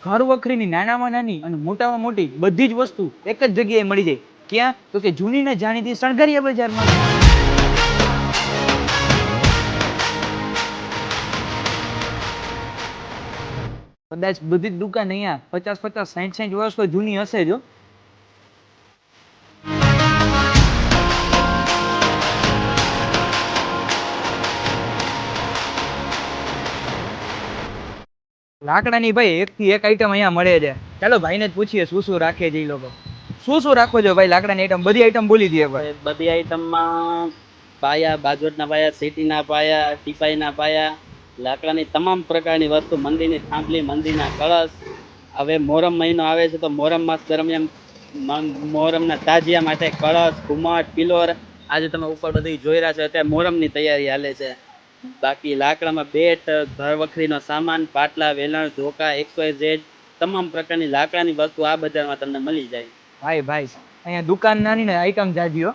ઘર વખરીની નાનામાં નાની અને મોટામાં મોટી બધી જ વસ્તુ એક જ જગ્યાએ મળી જાય. ક્યાં? તો કે જૂની ને જાણીતી શણગારિયા બજારમાં. કદાચ બધી જ દુકાન અહીંયા 50-50, 60-60 વર્ષ તો જૂની હશે જ હો. લાકડાની ભાઈ એકથી એક આઈટમ અહીંયા મળે છે. ચાલો ભાઈને જ પૂછીએ શું શું રાખે છે એ લોકો. શું રાખો છો ભાઈ લાકડાની આઈટમ? બધી આઈટમ બોલી દઈએ ભાઈ. બધી આઈટમમાં પાયા, બાજોટના પાયા, સીટીના પાયા, ટીપાઈના પાયા, લાકડાની તમામ પ્રકારની વસ્તુ, મંદિરની થાંભલી, મંદિરના કળશ. હવે મોહરમ મહિનો આવે છે તો મોહરમ માસ દરમિયાન મોહરમના તાજિયા માટે કળશ, ઘુમટ, પિલોર, આજે તમે ઉપર બધી જોઈ રહ્યા છો. અત્યારે મોહરમની તૈયારી હાલે છે. બાકી લાકડામાં બેટ, ઘર વખરીનો સામાન, પાટલા, વેલણ, ઝોકા, XYZ તમામ પ્રકારની લાકડાની વસ્તુ આ બજારમાં તમને મળી જાય. ભાઈ અહીંયા દુકાન નાની ને આઈટમ જાજી હો.